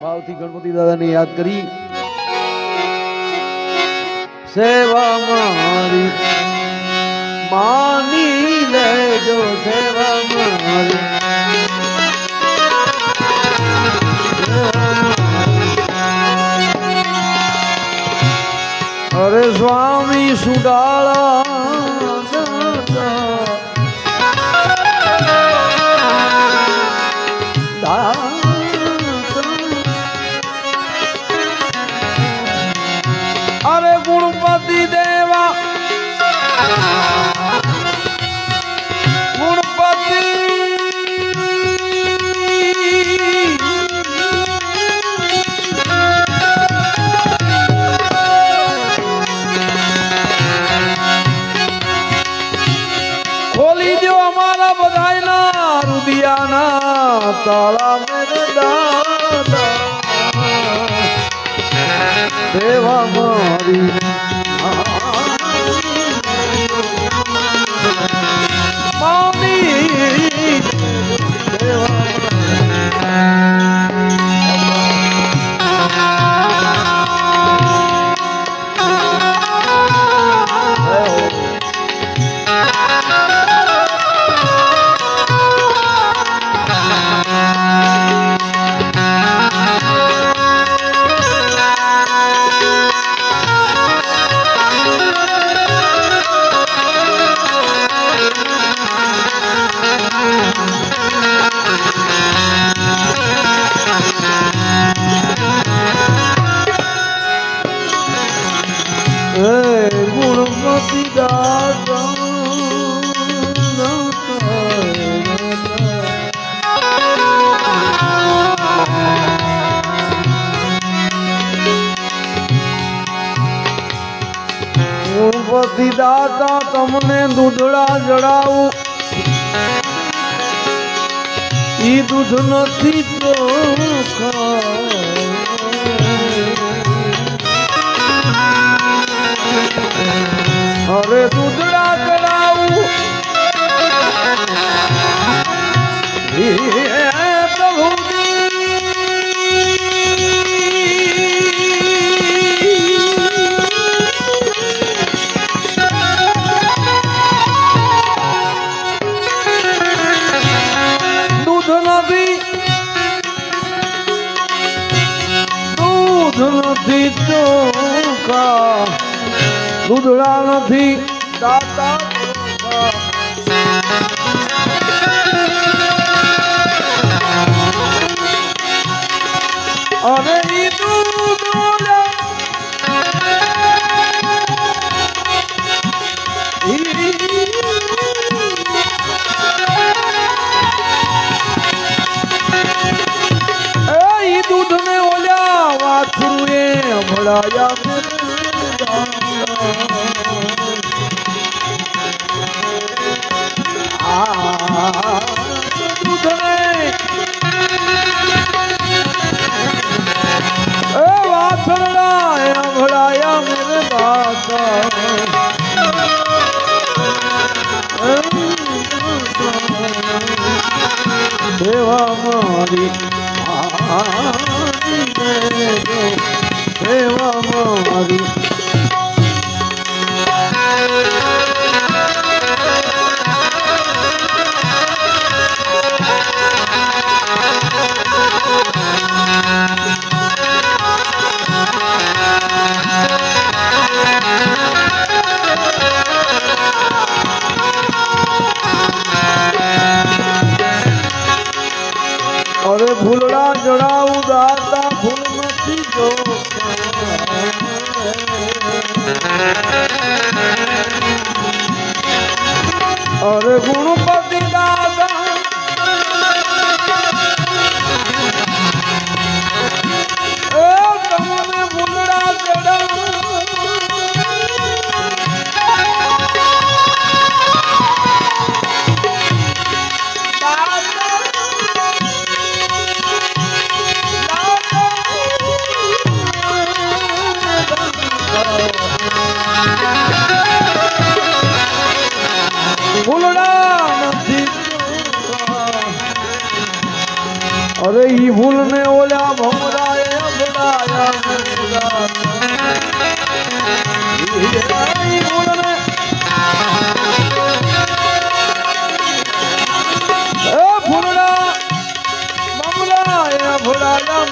ભાવથી ગણપતિ દાદાને યાદ કરી સેવા મારી માની લેજો સેવા મારી અરે સ્વામી સુડાળા અરે ગુણપતિ દેવા ગુણપતિ ખોલી દો અમારા બધાયના રુદિયાના તાળા મેરે દાદા સેવા મારી માની સેવા ગુણમતી દાદા ગુણપતિ દાદા તમને દૂધડા જડાવું ઈ દૂધ નથી ચોખા અરે દૂધડા ચડાવું પ્રભુ દૂધ નથી ચોખા દૂધડા નથી દાતા અરે ઈ દૂધ ઈ દૂધ ને ઓલ્યા વાછરું એ ભળાયા ભળાયા મેરે દાદા સેવા મારી સેવા મારી અરે ફૂલડા જડાવું દાદા ફૂલ નથી જો અરે ગુણપતિ દાદા તમને ફૂલડા જડાવું અરે ઈ ભૂલ ને ઓલા ભમરા ભોળાયા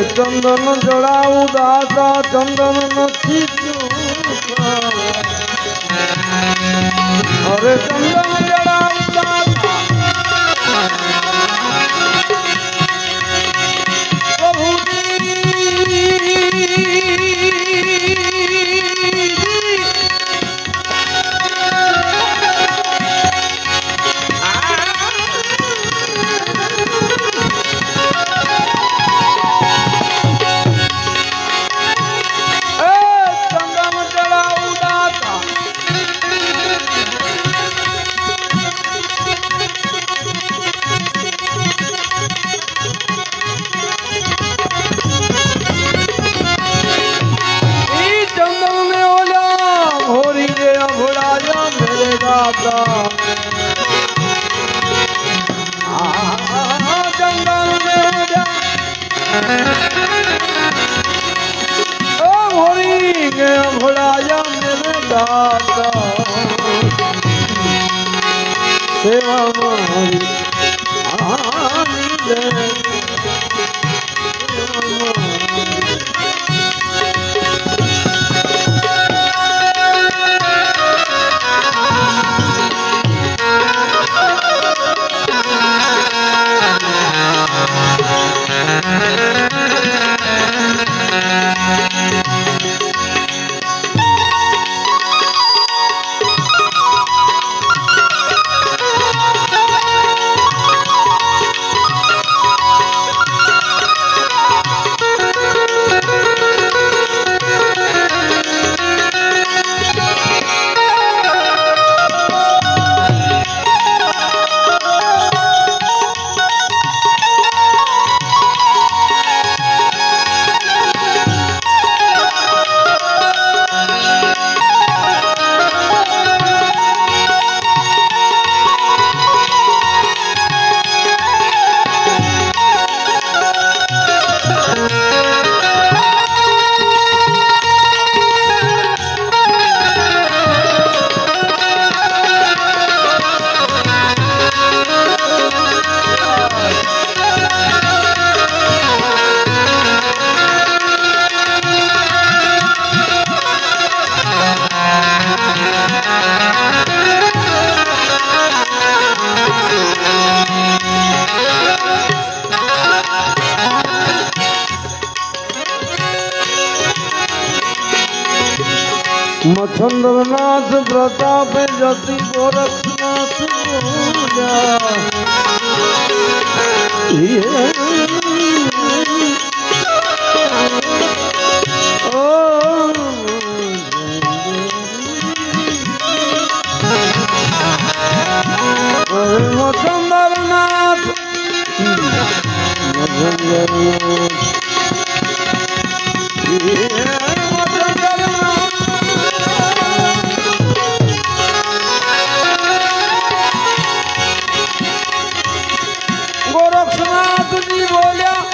ચંદન જડાવું દાદા ચંદન નથી અરે ચંદન જડાવું દાદા ભોળાયા મેરે દાદા સેવા મારી આની દે મચ્છન્દ્રનાથ પ્રતાપે જતી ગોરખનાથ મચ્છન્દ્રનાથ ગોરક્ષનાથજી બોલ્યા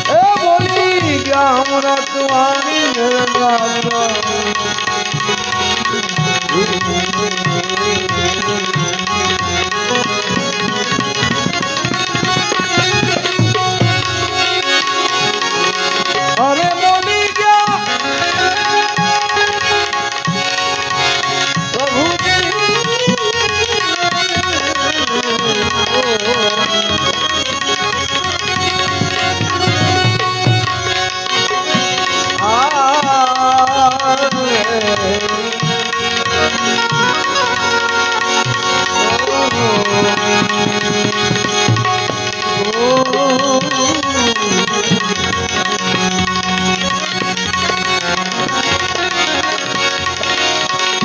એ બોલી ગયા હમણાં તુહારી અરે બોલી ગયા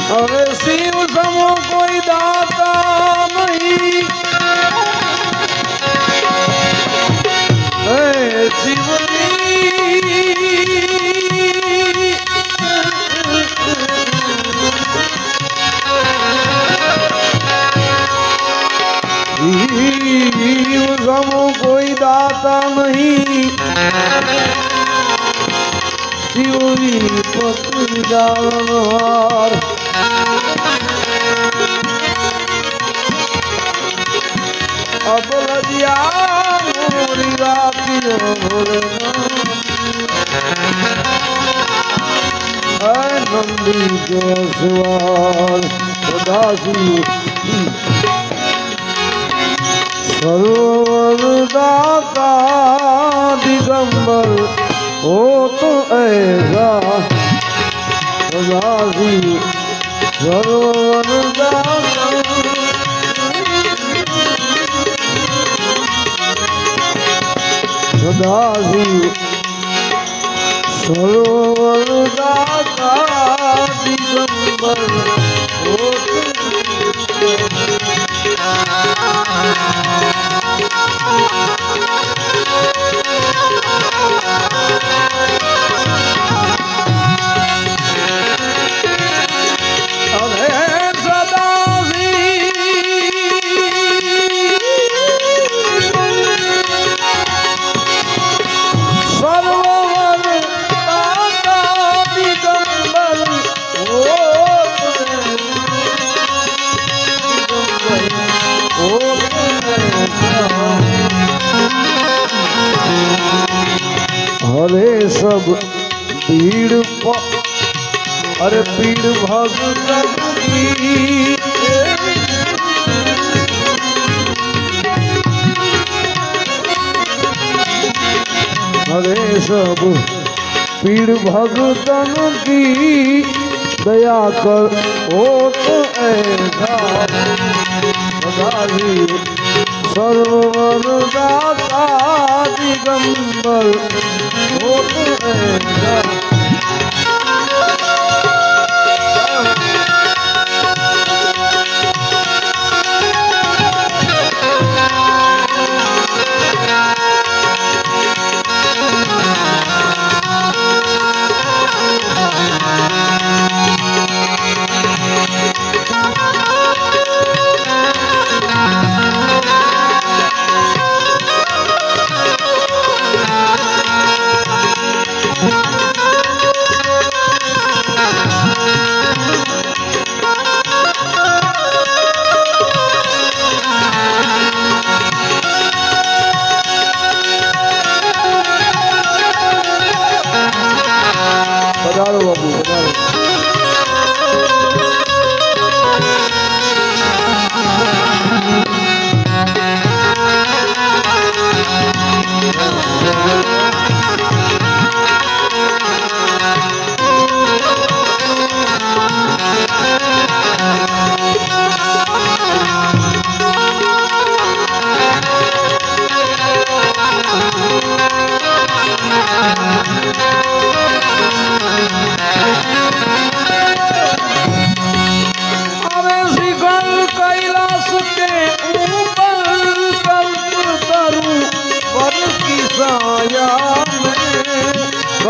હવે શિવ સમો કોઈ દાતા નહીં હે શિવની શિવ સમો કોઈ દાતા નહીં શિવની પત્ની જાણનાર અબલજિયા મોરી રાખ્યો નંદી કે સવાર સદાશિવ સર્વદાતા દિગંબર हो तो ऐसा सदाशिव सर्वदाता सदाशिव सर्वदाता दिगंबर हो हरे सब पीड़ अरे पीड़ भगत की हरे सब पीड़ भगतन की दया कर हो तो ऐसा सदाशिव सर्वदाता दिगंबर हो तो ऐसा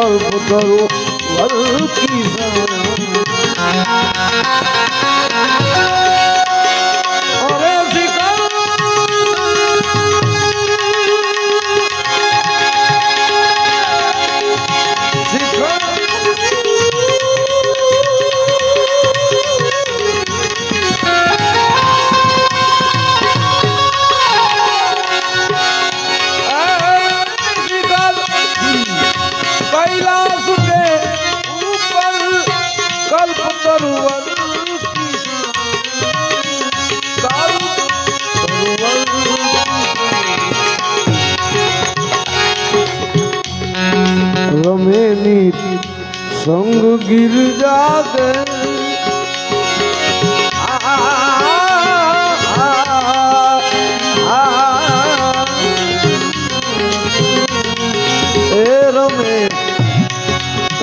कल्प तरु वर की अरे शिखर कैलाश के ऊपर कल्प तरुवर रमेनी संग गिर जाते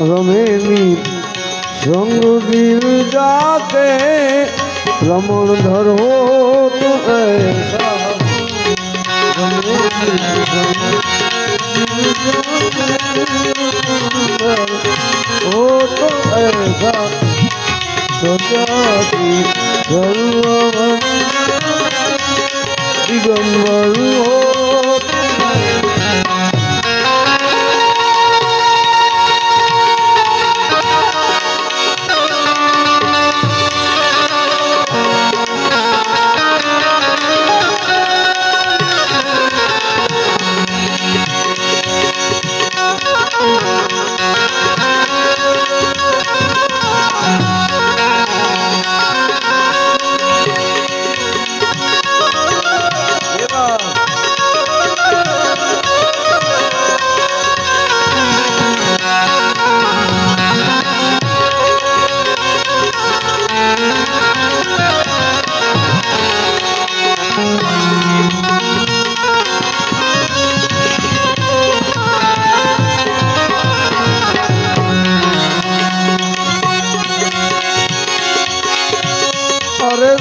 रमेनी संग गिर जाते रमण धरो तो ऐसा हो तो ऐसा सजाती दिगंबर हो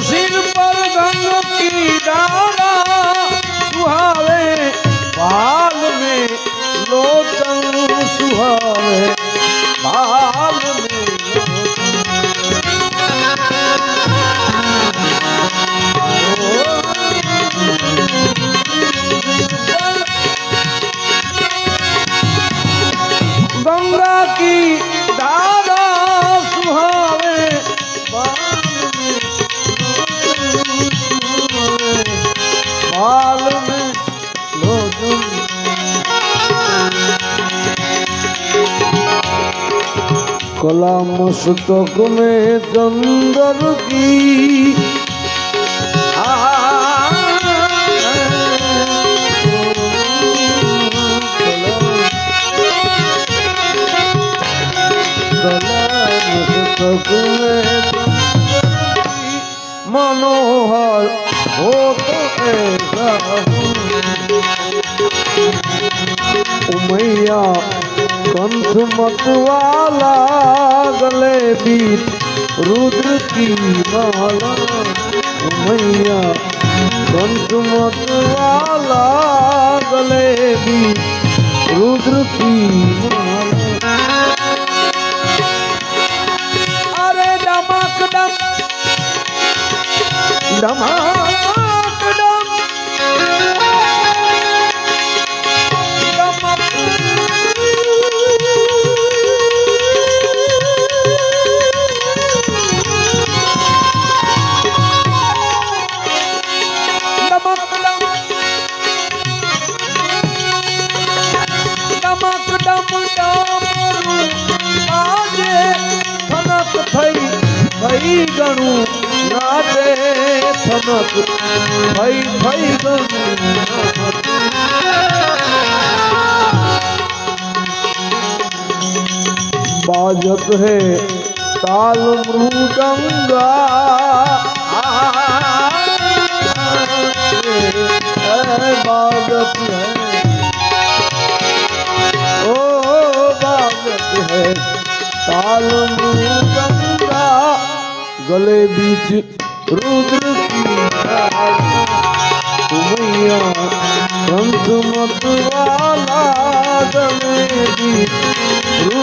सिर पर गंग की डाला सुहावे बाल में लोचन सुहावे बाल में गंगा की धारा सुहावे बाल में लोचन कला मस्तक में चंदर की मनोहर हो तो ऐसा उमैया कंठ मतवाला गले बीच रुद्र की माला उमैया कंठ मतवाला गले बीच रुद्र की माला अरे डमक डम डमक डम डमक थई गणु नाचे थनक थई गणु बाजत है ताल मृदंगा बाजत है ओ बाजत है ताल मृदंगा गले बीच रुद्र की उमैया कंठ मतवाला गले बीच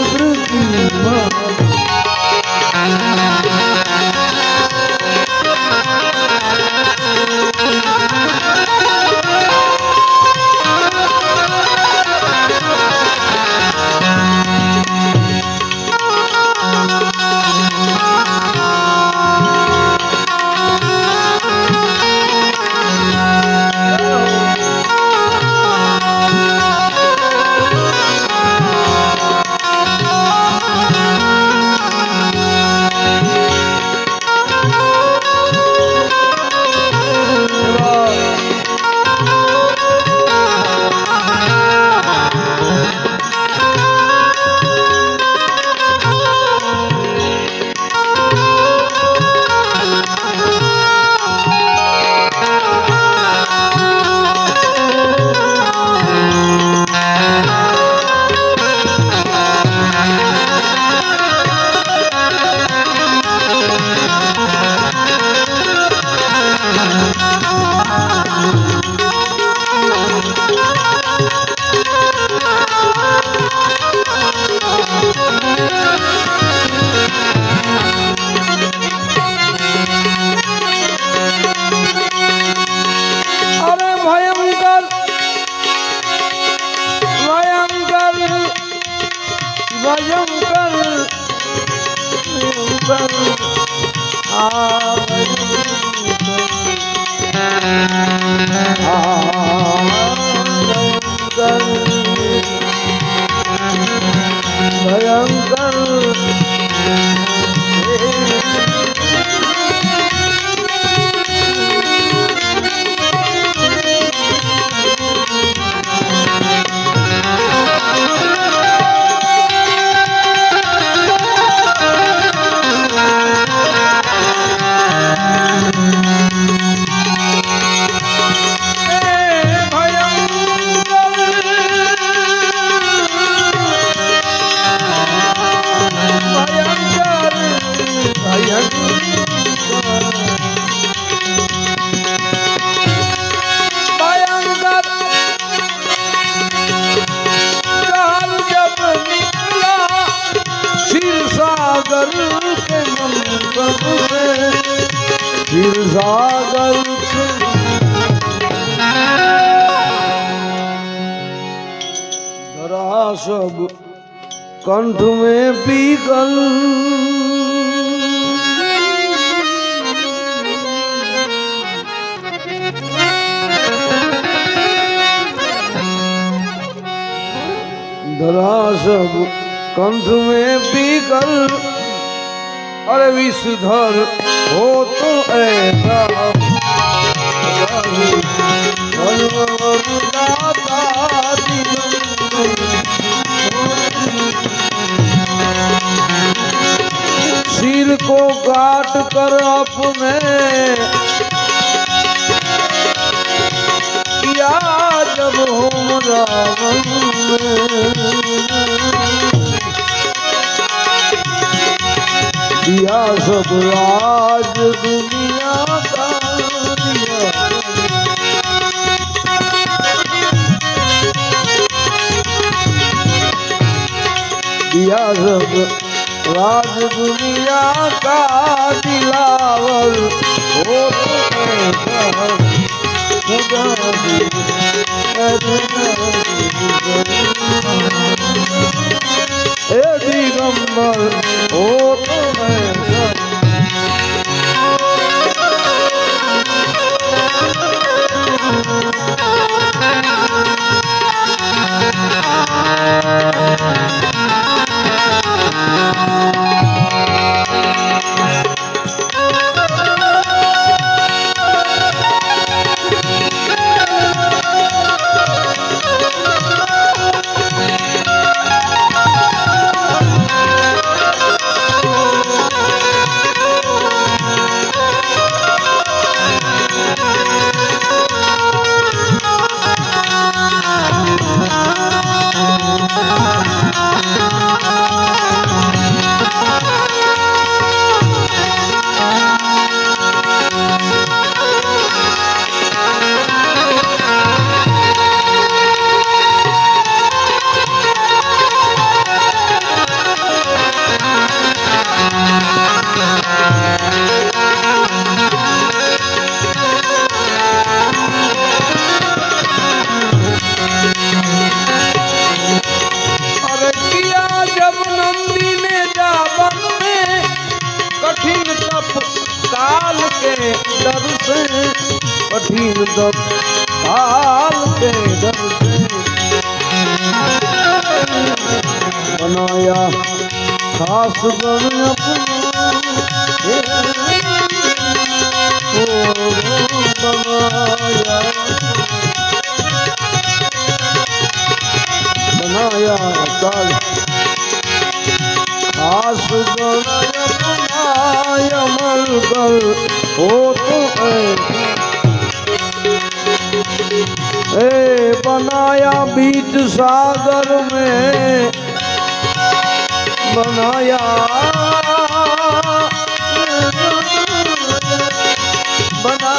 भयंकर भयंकर सागर धरा सब कंठ में पीगल धरा सब कंठ में पीगल। अरे विषधर हो तो ऐसा सिर को काट कर अपने किया जब होम रावण दिया सब राज दुनिया का दिया सब राज दुनिया का दिलावर हो दिगंबर हो तो डर से कठिन दब काल के डर से बनाया खास गण अपना बनाया काल खास गण अमल कर हो तो बनाया बीच सागर में बनाया बना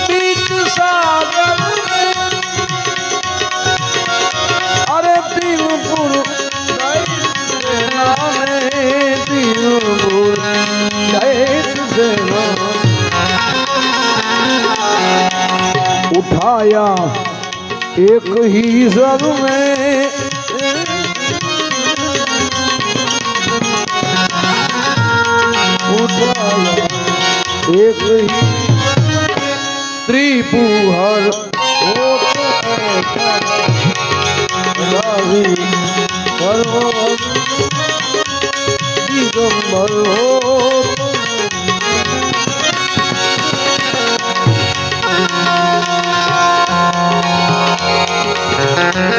बीच सागर में। अरे दीवपुर उठाया एक ही जग में उठाया एक ही त्रिपुहर दिगंबर हो